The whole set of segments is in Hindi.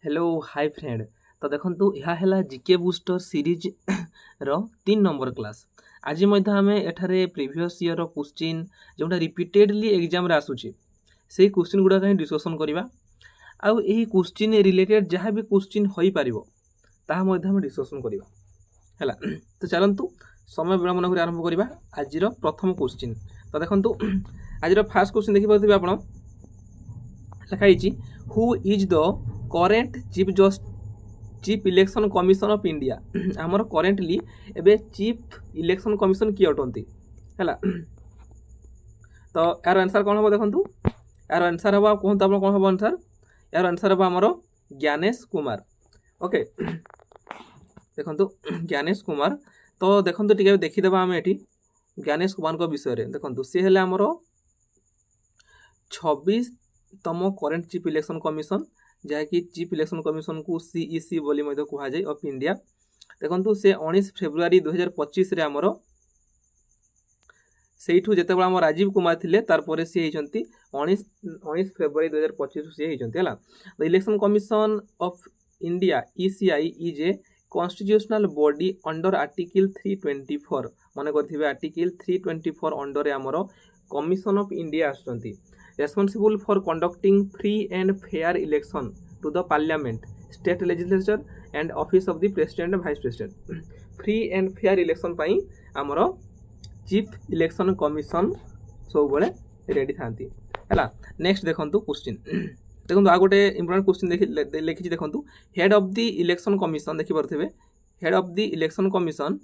Hello hi friend. तो देखंतु यह है जीके बूस्टर सीरीज रो 3 नंबर क्लास। आज मध्य आम एठारे प्रीवियस ईयर क्वेश्चन जोटा रिपीटेडली एग्जाम रे आसुची से क्वेश्चन गुडा कहीं डिस्कशन करबा। आउ एही क्वेश्चन रिलेटेड जहाँ भी क्वेश्चन होई पारिबो ताहा मध्य हम डिस्कशन करबा हैला। तो चलंतु समय विलंब न करि आरंभ करबा आजिर प्रथम क्वेश्चन। तो देखंतु आजिर फर्स्ट क्वेश्चन देखि पारथिबे आपण लिखा हिची who is the current chief election commission of India. आमर करेंटली एबे चीफ इलेक्शन कमिशन किए अटंती हैला। तो यार आंसर कौन हम देखंतु यार आंसर हम कहतु आप कौन हम आंसर यार आंसर हम आमर ज्ञानेश कुमार। ओके देखंतु ज्ञानेश कुमार। तो देखंतु टिके देखिदेबा आम एठी ज्ञानेश कुमार को विषय रे देखंतु से हेले आमर 26तम करेंट चीफ इलेक्शन कमिशन जहाँकि चीफ इलेक्शन कमिशन को सीईसी बोली मध्य कहा जाए ऑफ इंडिया। देखंतु से 19 फेब्रुआरी 2025 रे आमर सेठू जेतेबेला आम राजीव कुमार थिले तार परे से हेचंती 19 फेब्रुआरी 2025 से हेचंती हला। The election commission of India ECI is a constitutional body under article 324 मन करथिबे आर्टिकल 324 अंडर रे आमर कमिशन ऑफ इंडिया आसुचंती responsible for conducting free and fair election to the parliament, state legislature and office of the president and vice president. Free and fair election पाई आमर chief election commission सब बड़े रेडी थांती हैला। नेक्स्ट देखंतु क्वेश्चन देखंतु आ गोटे इंपोर्टेंट क्वेश्चन लिखिछि देखंतु head of the election commission देखि परथिबे head of the election commission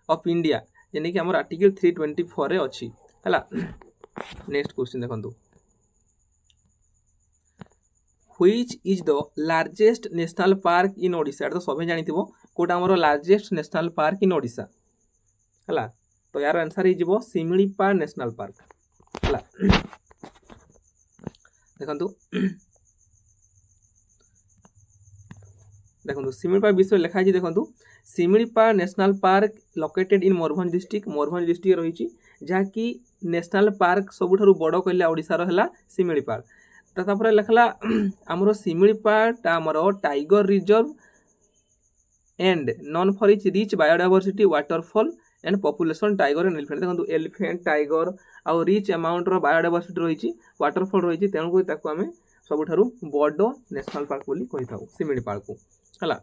of India जेने कि आमर आर्टिकल 324 रे अछि हैला। नेक्स्ट क्वेश्चन देखंतु which is the largest national park in Odisha. तो सभे जानिथिबो कोटा हमर largest national park in Odisha हला। तो यार आंसर ही जिवो सिमिलीपाल नेशनल पार्क हला। देखंतु देखंतु सिमिलीपाल विषय लिखा है देखंतु Similipal national park located in Mayurbhanj district रही जहाँ कि नेशनल पार्क सबुठारु बड़ कहले ओडिशा रो हला सिमिलीपाल। तापर लिखला आमर सिमिलीपाल आमर tiger reserve and non for each rich biodiversity waterfall and population tiger and elephant. देखंतु एलिफेंट टाइगर आउ रिच अमाउंट रो बायोडायवर्सिटी रही वाटरफॉल रही तेणुक ताकू आम सबुठारु बड़ नेशनल पार्क बोली कहि थाउ सिमिलीपाल को हला।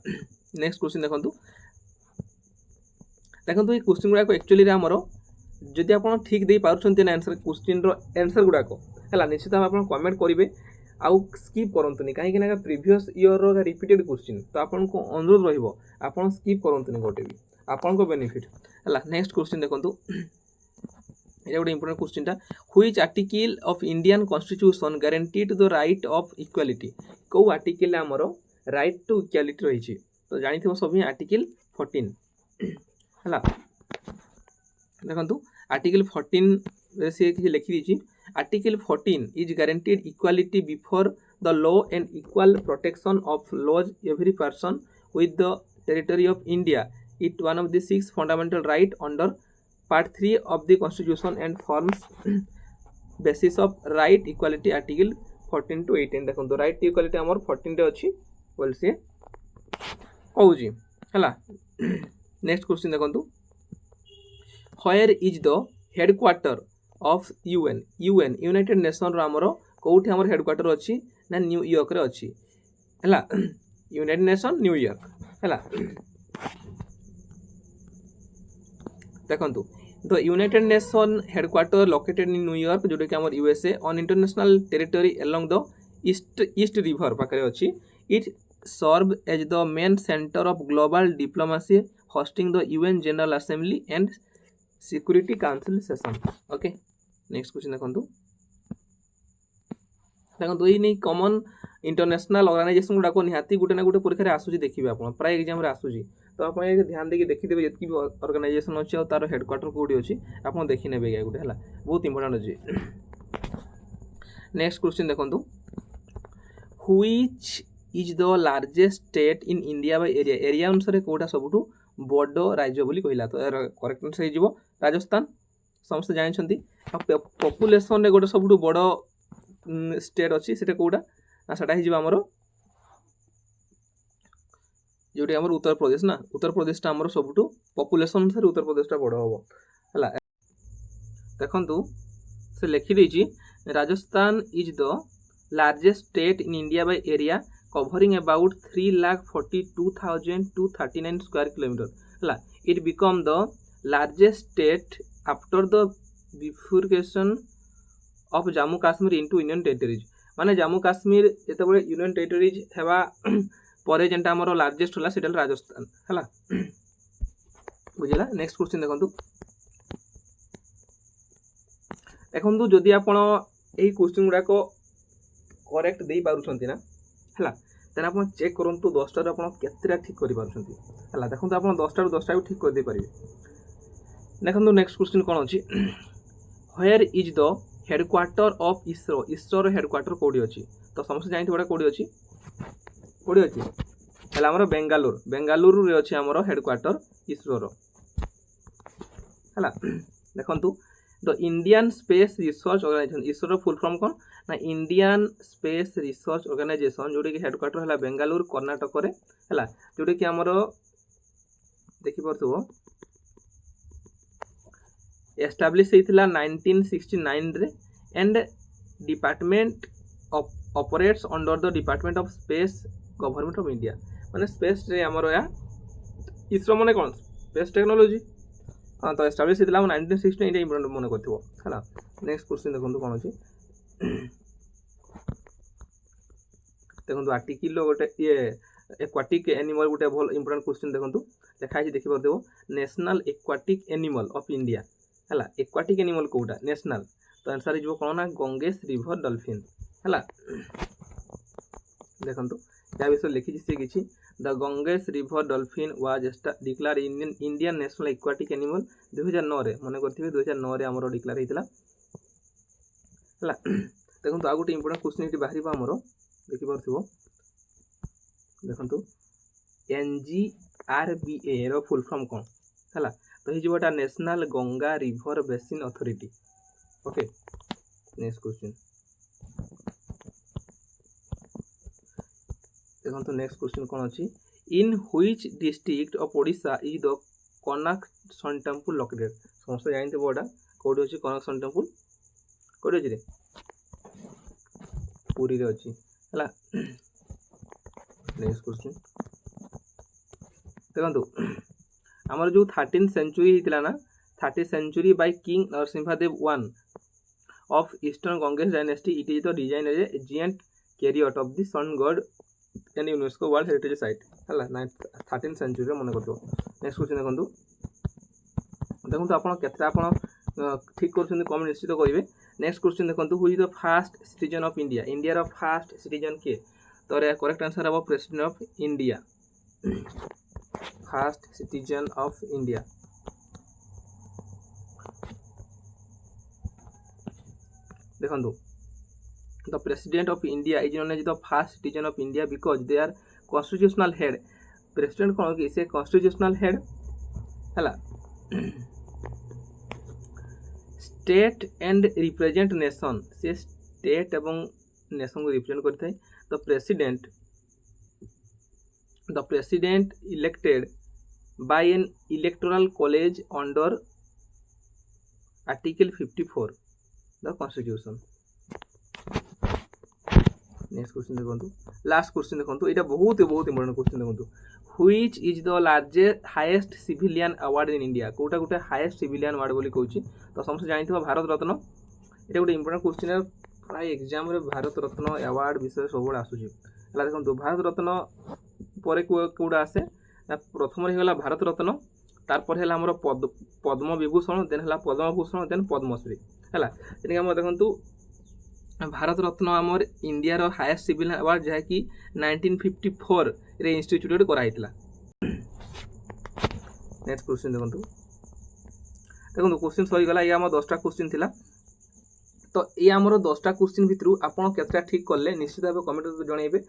नेक्स्ट क्वेश्चन देखंतु देखंतु ये क्वेश्चन गुडा को एक्चुअली रे हमरो जदि आप ठीक दे पारुछंती ना आंसर क्वेश्चन रो आंसर गुडा को हला निश्चित आप कमेंट करेंगे आउ स्किप करंतुनी कहीं ना प्रीवियस ईयर रो रिपीटेड क्वेश्चन तो आपन को अनुरोध रहिबो आपन स्किप करंतुनी गोटे भी आपन को बेनिफिट हला। नेक्स्ट क्वेश्चन देखंतु ये गोटे इंपोर्टेंट क्वेश्चन टा which article of Indian constitution guaranteed the right of equality. को आर्टिकल हमरो राइट टू इक्वालिटी रही तो जानिथिबो सभी आर्टिकल 14 हला। देखंतु आर्टिकल 14 से किछि लिखि दिछि article 14 is guaranteed equality before the law and equal protection of laws every person with the territory of India it one of the 6 fundamental right under part 3 of the constitution and forms basis of right equality article 14 to 18। देखंतु राइट इक्वालिटी हमर 14 रे अछि बोल से कहूजी हला। नेक्स्ट क्वेश्चन देखंतु where is the headquarter of UN united nation रो हमर कोठी हमर हेडक्वार्टर अछि ना न्यूयॉर्क रे अछि हला। यूनाइटेड नेशन न्यूयॉर्क हला। देखंतु the United Nation headquarter located in New York जोटा कि हमर USA on international territory along the East River पाखरे अछि। It serve as the main centre of global diplomacy hosting the UN General Assembly and Security Council session. Okay next question देखो ये नहीं कॉमन इंटरनेशनल ऑर्गेनाइजेशन गुड़ा को निहाती गोटे ना गोटे परीक्षा आसूसी देखिए आप प्राय एग्जाम आसूसी तो आप ध्यान देके देखिदेवे जितकी भी ऑर्गेनाइजेशन अच्छी और तार हेडक्वार्टर कौटी अच्छी आप देखी ने गोटे है बहुत इंपोर्टेंट अच्छी। नेक्स्ट क्वेश्चन देखो which is the largest state in India by area अनुसार कौटा सबुठू बड़ राज्य बोली कहला। तो करेक्ट आंसर हो राजस्थान समस्त जानते पॉपुलेशन रे गोटे सबुठू बड़ स्टेट अच्छी से कौटा ना सेटा हो जोटी आमर उत्तर प्रदेश ना उत्तर प्रदेशटा आमर सबुठु पॉपुलेशन अनुसार उत्तर प्रदेशटा बड़ हम है देखु से लिखिदेछि Rajasthan is the largest state in India by area covering about 3,42,239 square kilometre है it become the largest state after the bifurcation of Jammu Kashmir into union territories माने जम्मू काश्मीर जेतेबेले यूनियन टेरिटरीज हेबा परे जेनटा हमर लार्जेस्ट होला सेटा राजस्थान है बुझला नेक्स्ट क्वेश्चन देखंतु देखंतु जदि आपण एही क्वेश्चन गुडा को करेक्ट दे पारुछंती ना है तेना आपण चेक करंतु 10टा रे आपण केतेटा ठीक करि पारुछंती है देखंतु आपण 10टा रे 10टा ठीक कर दे परिबे देखंतु नेक्स्ट क्वेश्चन कोन अछि where is the headquarter of ISRO ISRO headquarter कोडी अछि तो समस्त जानथि बडा कोडी अछि है हमर बेंगालुरु रे अछि हमर हेडक्वार्टर इसरो रो है देखंतु the Indian Space Research Organisation ISRO full form कौन ना इंडियन स्पेस रिसर्च ऑर्गेनाइजेशन जोड़ी कि हेडक्वार्टर है बेंगालुरु कर्णाटक रे है जोड़ी कि हमर देखि परथबो एस्टाब्लिश होइतिला 1969 रे and department operates under the department of space government of India माने स्पेस रे हमर या इसरो माने कौन स्पेस टेक्नोलॉजी हाँ तो एस्टाब्लिश होता 1969 ये इंपोर्टेंट मन कर नेक्स्ट क्वेश्चन देखो कौन अच्छी देखो आर्टिकल गोटे ये एक्वाटिक एनिमल गोटे भल इंपोर्टेंट क्वेश्चन देखो लिखाई देखिए देव national aquatic animal of India है एक्वाटिक एनिमल कौटा नेशनल तो आंसर हो कौन ना गंगेश रिवर डॉल्फिन है देखो या विषय लिखी सी किसी the Gangesh river dolphin was declare Indian national aquatic animal 2009 रे मन करथिबे 2009 रे हमरो डिक्लेयर हेतिला हला देखंतु आ गोटे इंपोर्टेंट क्वेश्चन इति बाहरिबा हमरो देखि परथिबो देखंतु NGRBA रो फुल फॉर्म कोन हला तो हि जेबोटा national Ganga river basin authority okay next question देखो नेक्स्ट क्वेश्चन कौन अच्छी in which district of Odisha is the Konark sun temple located समस्त जानते बोडा कोडी अछि कोणार्क सन टेम्पल कोडी अछि रे पुरी रे अछि हला नेक्स्ट क्वेश्चन देखंतु हमर जो 13th सेंचुरी हितला ना 30th century by king Narasimhadeva one of eastern Ganga dynasty it is the design as a giant chariot of the sun god and UNESCO world heritage site है 13th सेंचुरी मन कर नेक्स्ट क्वेश्चन देखो देखो आप ठीक कर कमेंट निश्चित करेंगे नेक्स्ट क्वेश्चन देखो who is the first citizen of India India रो फास्ट सिटीजन किए तो करेक्ट आंसर हम president of India first citizen of India देखो the president of India is known as the first citizen of India because they are constitutional head president कौन कि से constitutional head हला state and represent nation से state एवं nation को represent करते हैं the president elected by an electoral college under article 54 the constitution next question देखो लास्ट क्वेश्चन देखो ये बहुत इंपोर्टेंट क्वेश्चन देखो which is the largest highest civilian award in India quota गोटे हाईएस्ट सिविलियन अवार्ड बोली कहूँ तो समस्त जानते भारत रत्न ये गोटे इंपोर्टेंट क्वेश्चन प्राय एग्जाम रे भारत रत्न अवार्ड विषय सब आसूँ देखो भारत रत्न पर कौटा आसे प्रथम होगा भारत रत्न तारपर है पद्म विभूषण देन है पद्मभूषण देन पद्मश्री है देखो भारत रत्न आमर इंडिया रो हाईएस्ट सिविल अवार्ड जहाँकि 1954 रे इंस्टीट्यूटेड कराइला नेक्स्ट क्वेश्चन देखो क्वेश्चन सरीगला ये आम 10टा क्वेश्चन थिला तो ये आमर 10टा क्वेश्चन भितर आपड़ केतटा ठीक कले निश्चित भाव कमेंट जनइबे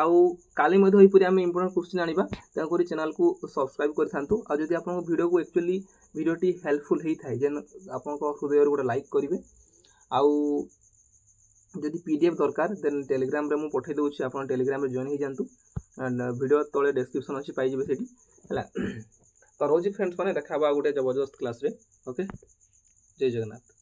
आउ काली हीपरी आम इंपोर्टेंट क्वेश्चन आनिबा तेणुक चैनल को सब्सक्राइब कर थांतु आ जदि आपन वीडियो को एक्चुअली वीडियोटी हेल्पफुल होता है जेन आपन हृदय गोटे लाइक करेंगे आउ जदि पीडीएफ दरकार देन टेलीग्राम रे मु पठे दूची आपन टेलीग्राम रे जॉइन हो जांतु एंड वीडियो तले डिस्क्रिप्शन अच्छी पाइबे से है। तो रोज फ्रेंड्स मैंने देखा गोटे जबरदस्त क्लास रे। ओके, जय जगन्नाथ।